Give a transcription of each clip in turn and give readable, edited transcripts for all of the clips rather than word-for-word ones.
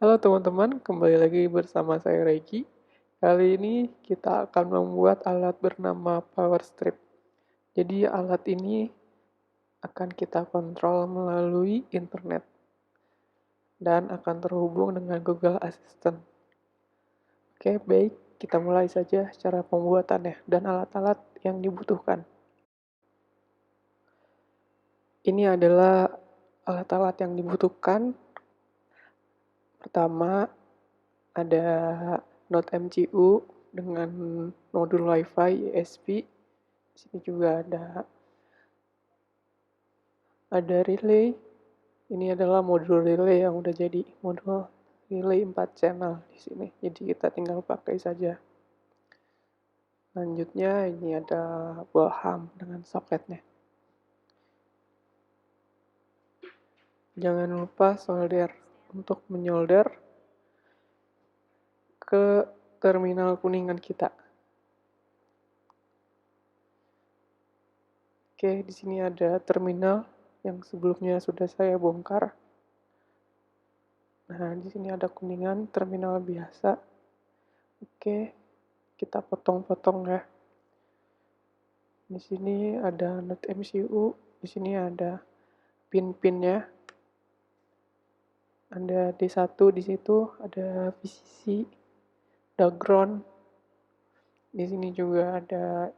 Halo teman-teman, kembali lagi bersama saya Regi. Kali ini kita akan membuat alat bernama Power Strip. Jadi alat ini akan kita kontrol melalui internet dan akan terhubung dengan Google Assistant. Oke, baik, kita mulai saja cara pembuatannya dan alat-alat yang dibutuhkan. Ini adalah alat-alat yang dibutuhkan. Pertama, ada Node MCU dengan modul WiFi ESP. Di sini juga ada relay. Ini adalah modul relay yang udah jadi modul relay 4 channel di sini. Jadi kita tinggal pakai saja. Selanjutnya ini ada bohlam dengan soketnya. Jangan lupa solder untuk menyolder ke terminal kuningan kita. Oke, di sini ada terminal yang sebelumnya sudah saya bongkar. Nah, di sini ada kuningan terminal biasa. Oke, kita potong-potong ya. Di sini ada Node MCU, di sini ada pin-pinnya. Ada D1 di situ, ada VCC, ada ground. Di sini juga ada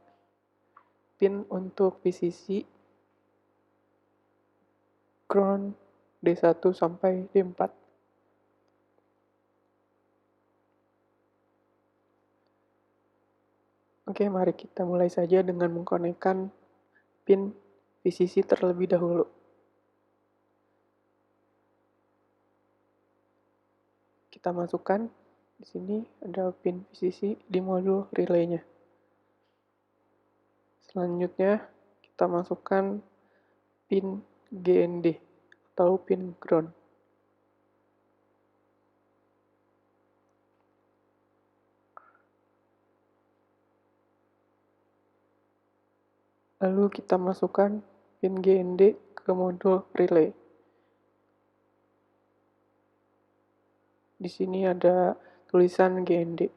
pin untuk VCC, ground D1 sampai D4. Oke, mari kita mulai saja dengan mengkonekkan pin VCC terlebih dahulu. Kita masukkan di sini ada pin VCC di modul relaynya. Selanjutnya kita masukkan pin GND atau pin ground. Lalu kita masukkan pin GND ke modul relay. Di sini ada tulisan GND.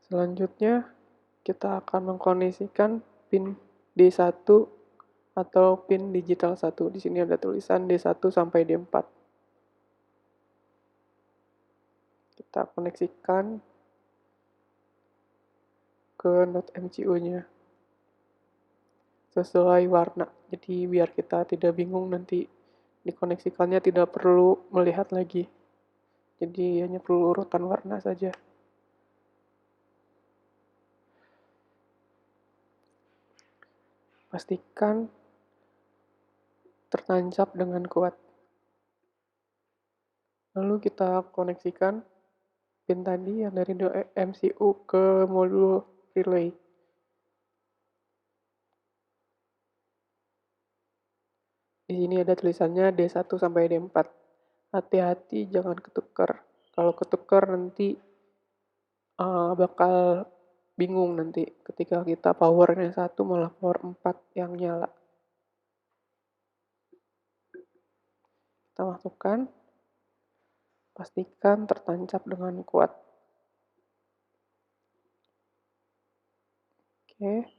Selanjutnya, kita akan mengkoneksikan pin D1 atau pin digital 1. Di sini ada tulisan D1 sampai D4. Kita koneksikan ke node MCU-nya sesuai warna. Jadi biar kita tidak bingung nanti dikoneksikannya, tidak perlu melihat lagi. Jadi hanya perlu urutan warna saja. Pastikan tertancap dengan kuat. Lalu kita koneksikan pin tadi yang dari MCU ke modul relay. Di sini ada tulisannya D1 sampai D4. Hati-hati jangan ketukar. Kalau ketukar nanti bakal bingung nanti ketika kita powernya 1 malah power 4 yang nyala. Kita masukkan, pastikan tertancap dengan kuat. Oke.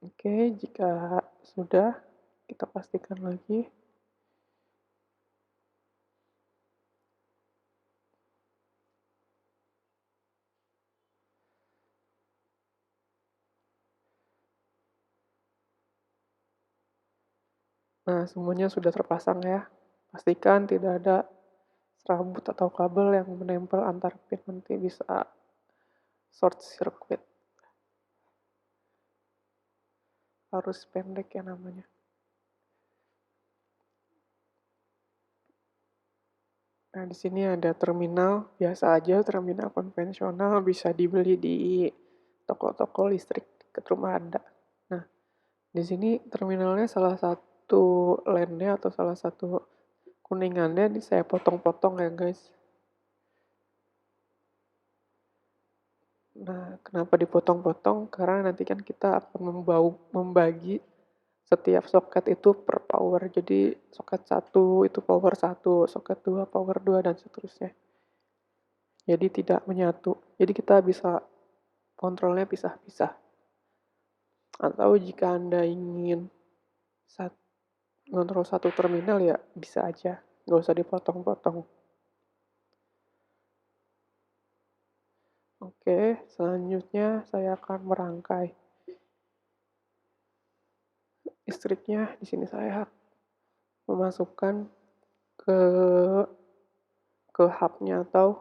Oke, jika sudah, kita pastikan lagi. Nah, semuanya sudah terpasang ya. Pastikan tidak ada serabut atau kabel yang menempel antar pin, nanti bisa short circuit. Harus pendek ya namanya. Nah, di sini ada terminal biasa aja, terminal konvensional, bisa dibeli di toko-toko listrik dekat rumah ada. Nah, di sini terminalnya salah satu LAN-nya atau salah satu Kuningannya ini saya potong-potong ya guys. Nah, kenapa dipotong-potong? Karena nanti kan kita akan membagi setiap soket itu per power. Jadi soket 1 itu power 1, soket 2 power 2, dan seterusnya. Jadi tidak menyatu. Jadi kita bisa kontrolnya pisah-pisah. Atau jika Anda ingin ngontrol satu terminal ya bisa aja. Nggak usah dipotong-potong. Oke, selanjutnya saya akan merangkai listriknya. Di sini saya memasukkan ke hubnya atau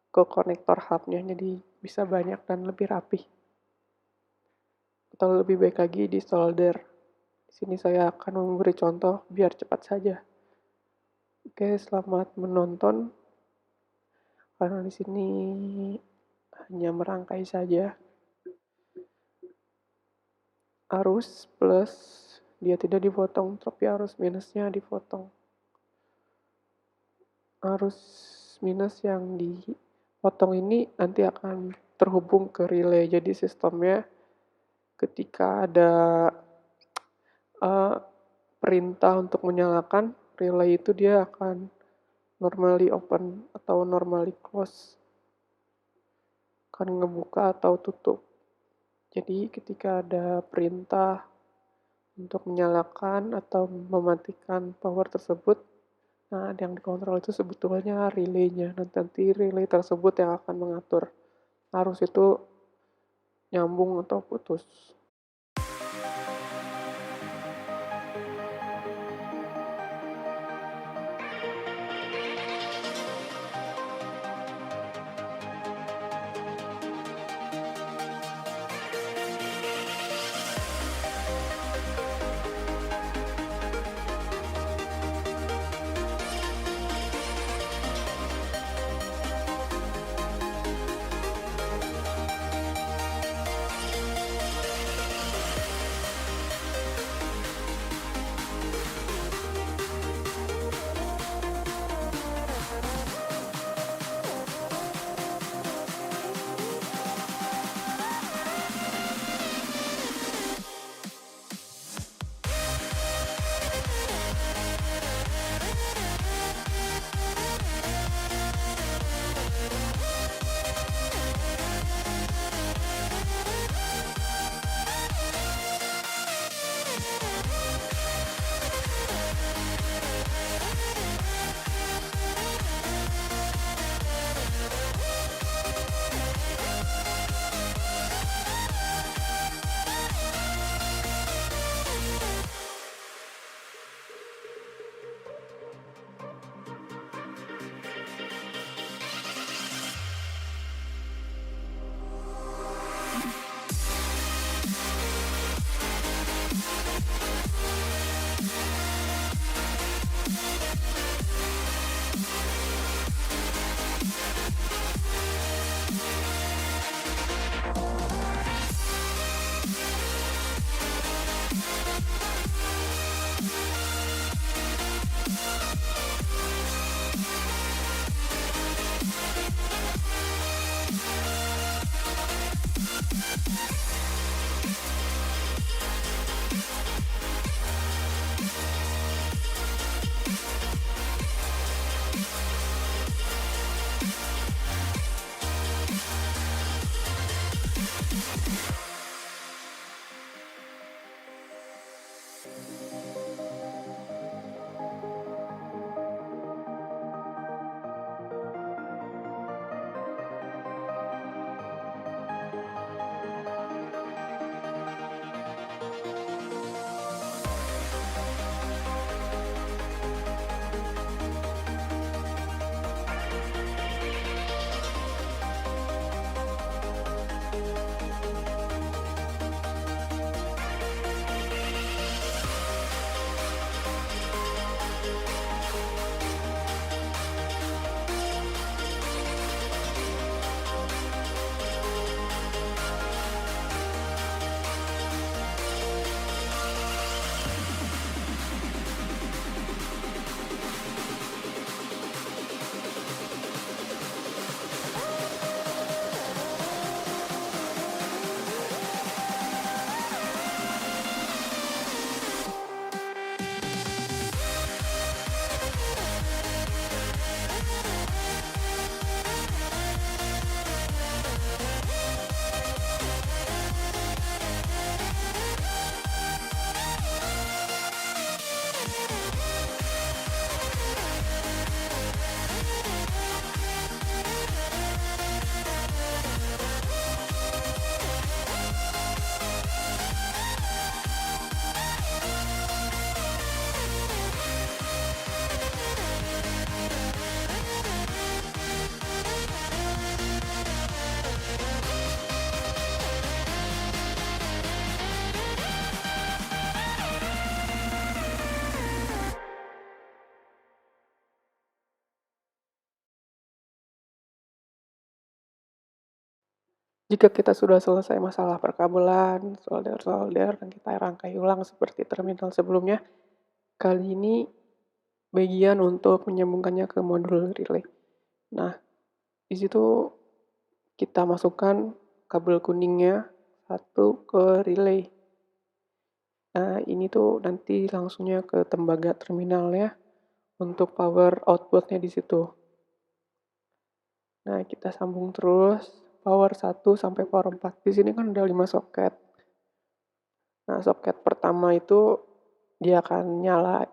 ke konektor hubnya, jadi bisa banyak dan lebih rapi. Atau lebih baik lagi di solder. Di sini saya akan memberi contoh biar cepat saja. Oke, selamat menonton. Karena di sini hanya merangkai saja. Arus plus dia tidak dipotong, tapi arus minusnya dipotong. Arus minus yang dipotong ini nanti akan terhubung ke relay. Jadi sistemnya ketika ada perintah untuk menyalakan relay itu dia akan normally open atau normally close, akan ngebuka atau tutup. Jadi ketika ada perintah untuk menyalakan atau mematikan power tersebut, nah yang dikontrol itu sebetulnya relaynya. Nanti relay tersebut yang akan mengatur arus itu nyambung atau putus. Jika kita sudah selesai masalah perkabelan, solder-solder, dan kita rangkai ulang seperti terminal sebelumnya, kali ini bagian untuk menyambungkannya ke modul relay. Nah, di situ kita masukkan kabel kuningnya satu ke relay. Nah, ini tuh nanti langsungnya ke tembaga terminalnya untuk power outputnya di situ. Nah, kita sambung terus power 1 sampai power 4. Di sini kan ada 5 soket. Nah, soket pertama itu dia akan nyala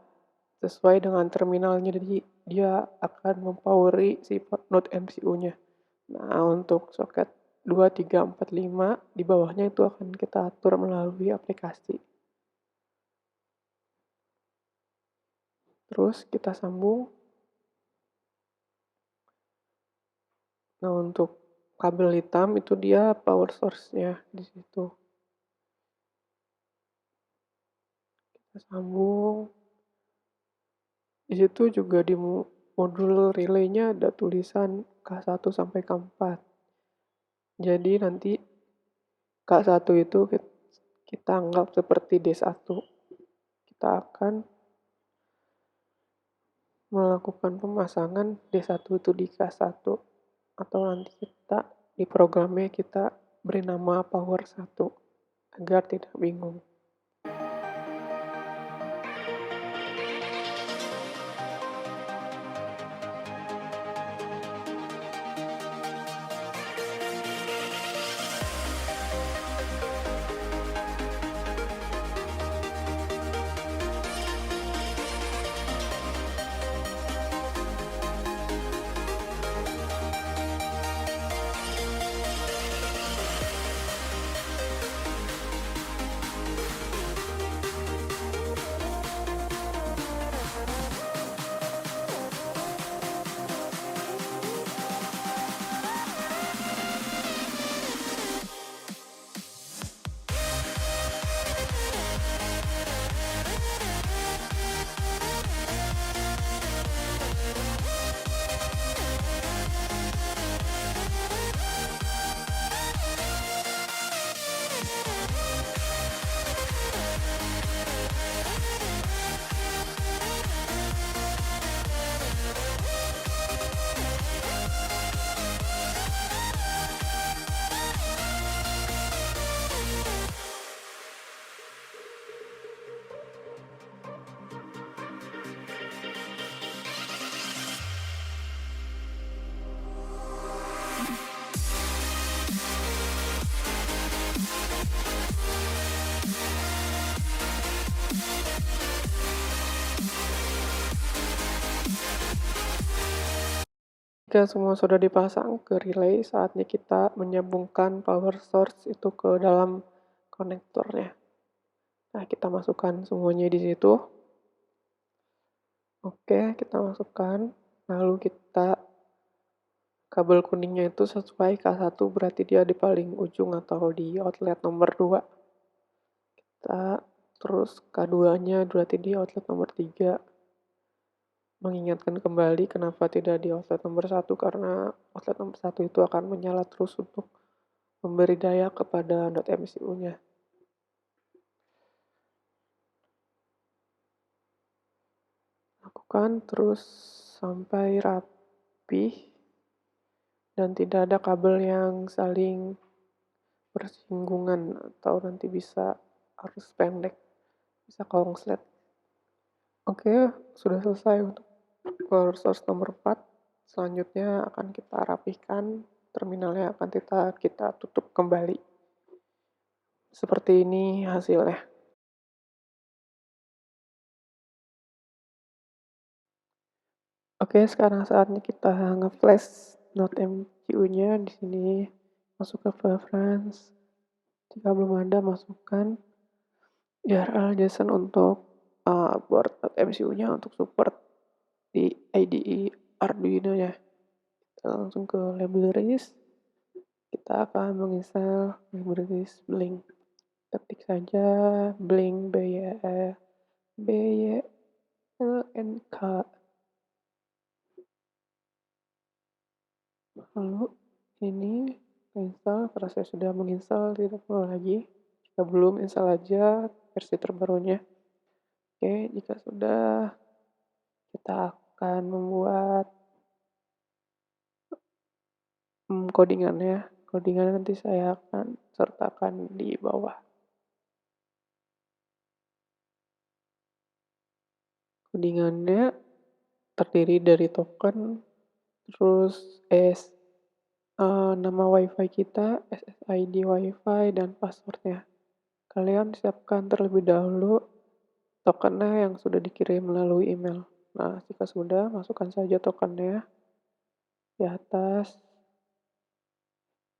sesuai dengan terminalnya, jadi dia akan mempoweri si node MCU-nya. Nah, untuk soket 2, 3, 4, 5 di bawahnya itu akan kita atur melalui aplikasi. Terus kita sambung. Nah, untuk kabel hitam itu dia power source-nya di situ. Kita sambung. Di situ juga di modul relay-nya ada tulisan K1 sampai K4. Jadi nanti K1 itu kita anggap seperti D1. Kita akan melakukan pemasangan D1 itu di K1. Atau nanti kita di programnya kita beri nama power 1 agar tidak bingung. Jika semua sudah dipasang ke relay, saatnya kita menyambungkan power source itu ke dalam konektornya. Nah, kita masukkan semuanya di situ. Oke, kita masukkan. Lalu kita kabel kuningnya itu sesuai K1 berarti dia di paling ujung atau di outlet nomor 2. Kita terus K2-nya berarti di outlet nomor 3. Mengingatkan kembali kenapa tidak di outlet nomor 1 karena outlet nomor 1 itu akan menyala terus untuk memberi daya kepada node MCU-nya. Lakukan terus sampai rapi dan tidak ada kabel yang saling bersinggungan atau nanti bisa arus pendek, bisa konslet. Oke, sudah selesai untuk power source nomor 4. Selanjutnya akan kita rapihkan, terminalnya akan kita tutup kembali. Seperti ini hasilnya. Oke, sekarang saatnya kita nge-flash node MCU-nya di sini. Masuk ke preference. Jika belum ada, masukkan URL JSON untuk board MCU-nya untuk support di IDE Arduino-nya. Kita langsung ke libraries. Kita akan menginstal libraries Blink. Ketik saja Blink BYLNK. Lalu ini install. Karena saya sudah menginstal, tidak perlu lagi. Jika belum, install aja versi terbarunya. Oke, jika sudah, kita akan membuat codingannya. Codingannya nanti saya akan sertakan di bawah. Codingannya terdiri dari token, terus nama WiFi kita, SSID WiFi, dan passwordnya. Kalian siapkan terlebih dahulu tokennya yang sudah dikirim melalui email. Nah, jika sudah, masukkan saja tokennya di atas.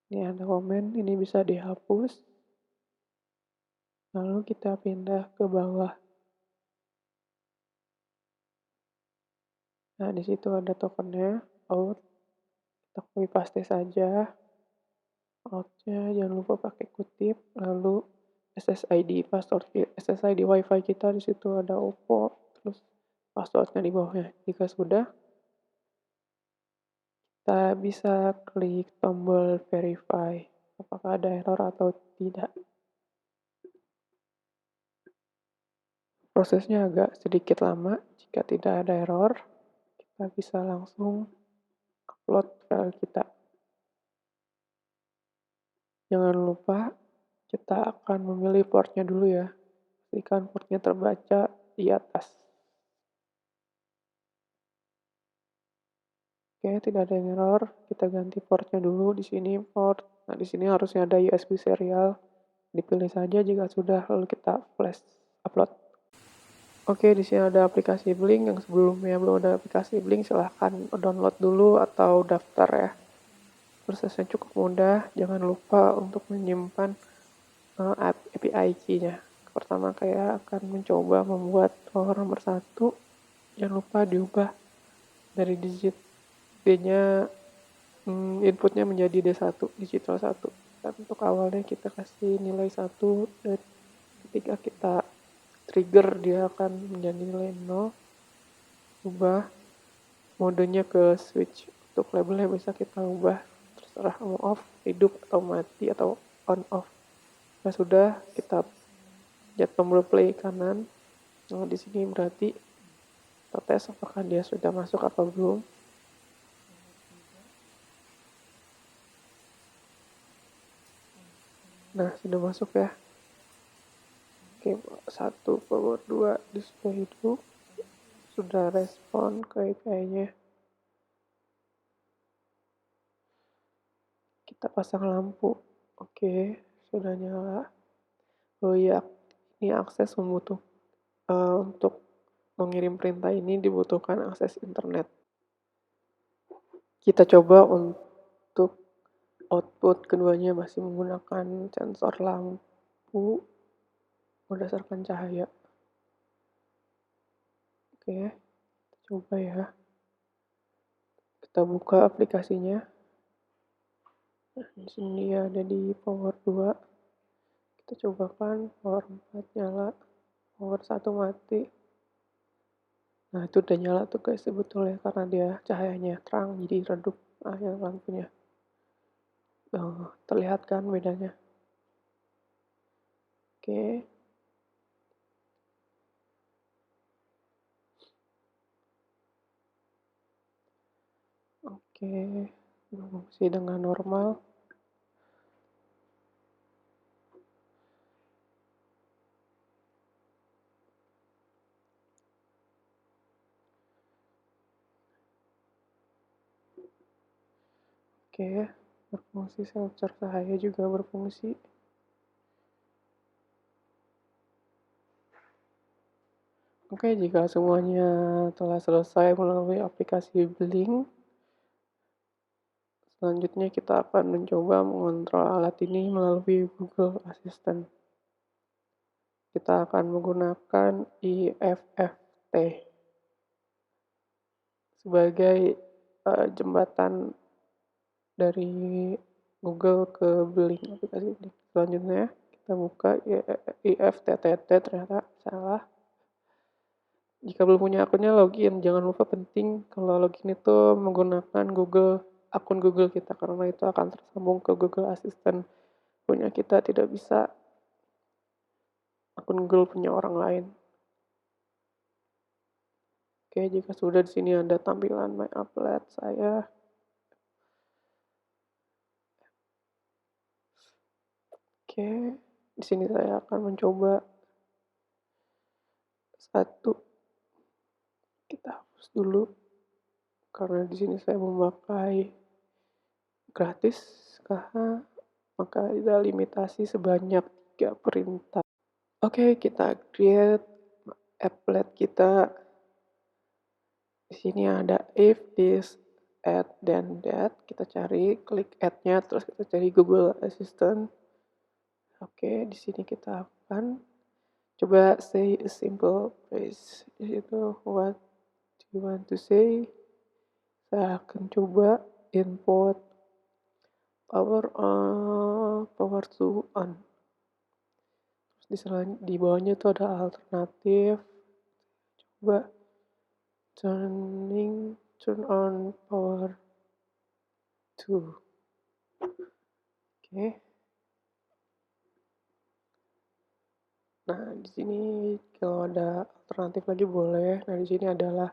Ini ada komen, ini bisa dihapus. Lalu kita pindah ke bawah. Nah, di situ ada tokennya, out. Kita copy paste saja. Outnya jangan lupa pakai kutip. Lalu SSID password, SSID WiFi kita di situ ada Oppo. Terus passwordnya di bawahnya. Jika sudah, kita bisa klik tombol verify. Apakah ada error atau tidak. Prosesnya agak sedikit lama. Jika tidak ada error, kita bisa langsung upload file kita. Jangan lupa kita akan memilih portnya dulu ya. Pastikan portnya terbaca di atas. Oke, tidak ada yang error. Kita ganti portnya dulu. Di sini port. Nah, di sini harusnya ada USB serial. Dipilih saja jika sudah, lalu kita flash upload. Oke, di sini ada aplikasi Blink. Yang sebelumnya belum ada aplikasi Blink, silahkan download dulu atau daftar ya. Prosesnya cukup mudah. Jangan lupa untuk menyimpan API key-nya. Pertama, saya akan mencoba membuat tower nomor 1. Jangan lupa diubah dari digit D-nya, inputnya menjadi D1, digital 1. Dan untuk awalnya kita kasih nilai 1, dan ketika kita trigger dia akan menjadi nilai 0. Ubah modenya ke switch. Untuk labelnya bisa kita ubah, terserah mau off, hidup, atau mati, atau on off. Nah, sudah, kita pencet tombol play kanan. Nah, di sini berarti kita tes apakah dia sudah masuk atau belum. Nah, sudah masuk ya. Oke, 1 power 2 display hidup. Sudah respon ke API-nya. Kita pasang lampu. Oke, sudah nyala. Oh iya, ini akses untuk mengirim perintah ini dibutuhkan akses internet. Kita coba untuk output keduanya masih menggunakan sensor lampu berdasarkan cahaya. Oke, kita coba ya. Kita buka aplikasinya. Nah, di sini dia ada di power 2. Kita cobakan power 4 nyala, power 1 mati. Nah, itu udah nyala tuh guys sebetulnya karena dia cahayanya terang jadi redup yang lampunya. Terlihat kan bedanya? Oke. Oke, berfungsi dengan normal. Oke, berfungsi sensor cahaya juga berfungsi. Oke, jika semuanya telah selesai melalui aplikasi Blink, selanjutnya kita akan mencoba mengontrol alat ini melalui Google Assistant. Kita akan menggunakan IFFT sebagai jembatan dari Google ke Blink, aplikasi Blink. Selanjutnya kita buka IFTTT, ternyata salah. Jika belum punya akunnya, login. Jangan lupa penting kalau login itu menggunakan Google akun Google kita, karena itu akan tersambung ke Google Assistant punya kita, tidak bisa akun Google punya orang lain. Oke, jika sudah, di sini ada tampilan My Applet saya. Oke, di sini saya akan mencoba satu. Kita hapus dulu karena di sini saya memakai gratis, karena maka ada limitasi sebanyak 3 perintah. Oke, kita create applet kita. Di sini ada if this add then that, kita cari, klik add-nya, terus kita cari Google Assistant. Oke, di sini kita akan coba say a simple phrase. Di situ what do you want to say? Saya akan coba input power to on. Terus di bawahnya itu ada alternatif. Coba turn on power to. Oke. Nah, di sini kalau ada alternatif lagi boleh. Nah, di sini adalah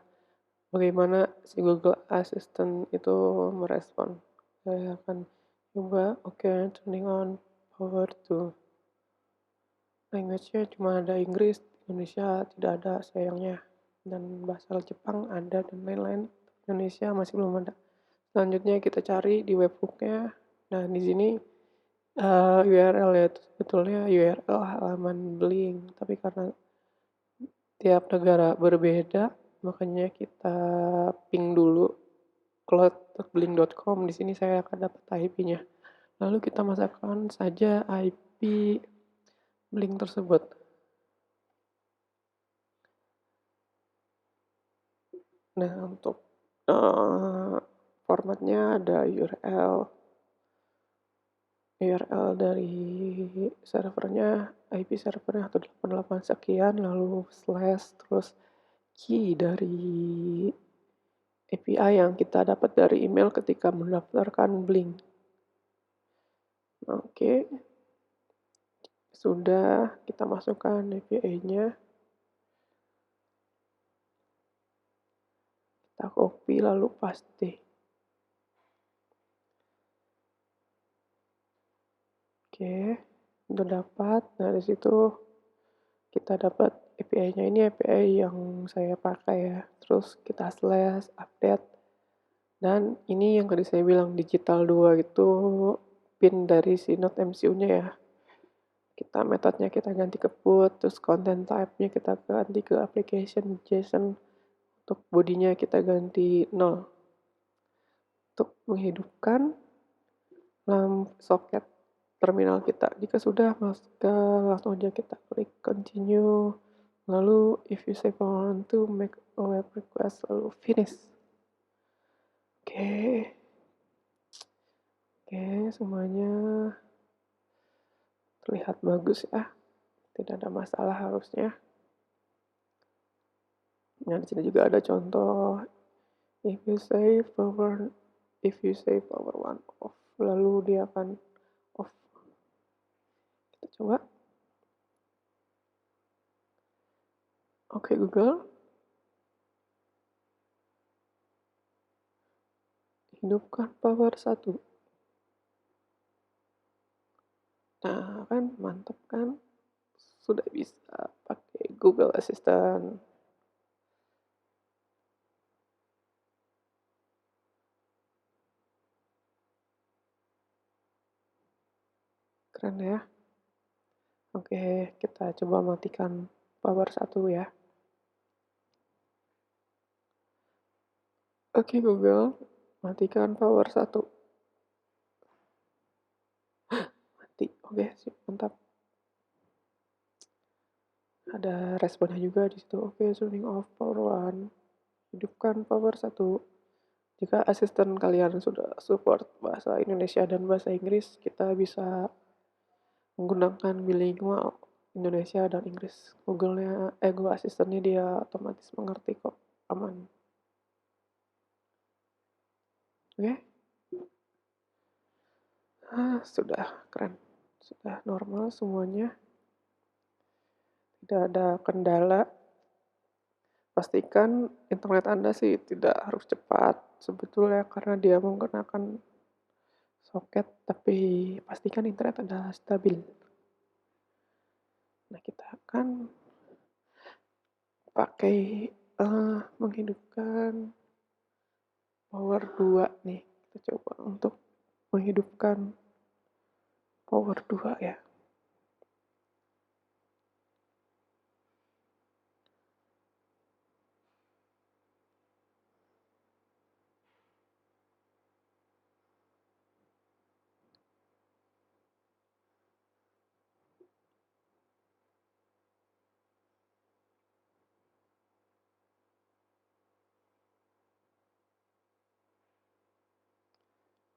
bagaimana si Google Assistant itu merespon. Saya akan coba, turning on power to. Language-nya cuma ada Inggris, Indonesia tidak ada sayangnya. Dan bahasa Jepang ada dan lain-lain. Indonesia masih belum ada. Selanjutnya kita cari di webhook-nya. Nah, di sini URL ya, itu sebetulnya URL halaman Blink, tapi karena tiap negara berbeda, makanya kita ping dulu cloud.blink.com. Di sini saya akan dapat IP-nya. Lalu kita masukkan saja IP Blink tersebut. Nah, untuk formatnya ada URL dari servernya, IP servernya 188 sekian, lalu slash, terus key dari API yang kita dapat dari email ketika mendaftarkan Blink. Oke, sudah, kita masukkan API-nya. Kita copy lalu paste. Oke, udah dapat. Nah, dari situ kita dapat API-nya, ini API yang saya pakai ya. Terus kita slash update. Dan ini yang tadi saya bilang digital 2 itu pin dari si Node MCU-nya ya. Kita metodenya kita ganti ke put, terus content type-nya kita ganti ke application JSON. Untuk bodinya kita ganti 0. Untuk menghidupkan soket terminal kita. Jika sudah, langsung aja kita klik continue. Lalu if you say want to make a web request, lalu finish. Oke, semuanya terlihat bagus ya. Tidak ada masalah harusnya. Nah, di sini juga ada contoh if you say power one off, lalu dia akan off. Kita coba. Oke, Google, hidupkan power 1. Nah, kan mantap kan? Sudah bisa pakai Google Assistant. Keren ya. Oke, kita coba matikan power 1 ya. Oke, Google, matikan power 1. Mati. Oke, sip, mantap. Ada responnya juga di situ. Oke, turning off power 1. Hidupkan power 1. Jika asisten kalian sudah support bahasa Indonesia dan bahasa Inggris, kita bisa menggunakan bilingual Indonesia dan Inggris. Google Assistant-nya dia otomatis mengerti kok, aman. Oke. Sudah keren. Sudah normal semuanya. Tidak ada kendala. Pastikan internet Anda sih tidak harus cepat sebetulnya karena dia menggunakan soket, tapi pastikan internet Anda stabil. Nah, kita akan pakai menghidupkan power 2 nih. Kita coba untuk menghidupkan power 2 ya.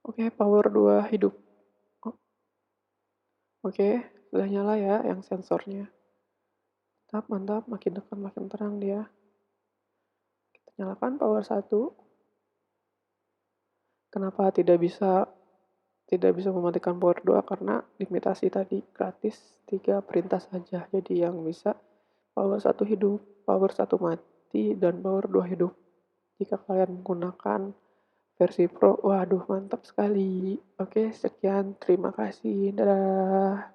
Oke, power 2 hidup. Oh, oke, sudah nyala ya yang sensornya. Mantap, mantap, makin dekat makin terang dia. Kita nyalakan power 1. Kenapa tidak bisa mematikan power 2? Karena limitasi tadi gratis 3 perintah saja. Jadi yang bisa power 1 hidup, power 1 mati, dan power 2 hidup. Jika kalian menggunakan versi Pro, waduh mantap sekali. Oke, sekian. Terima kasih. Dadah.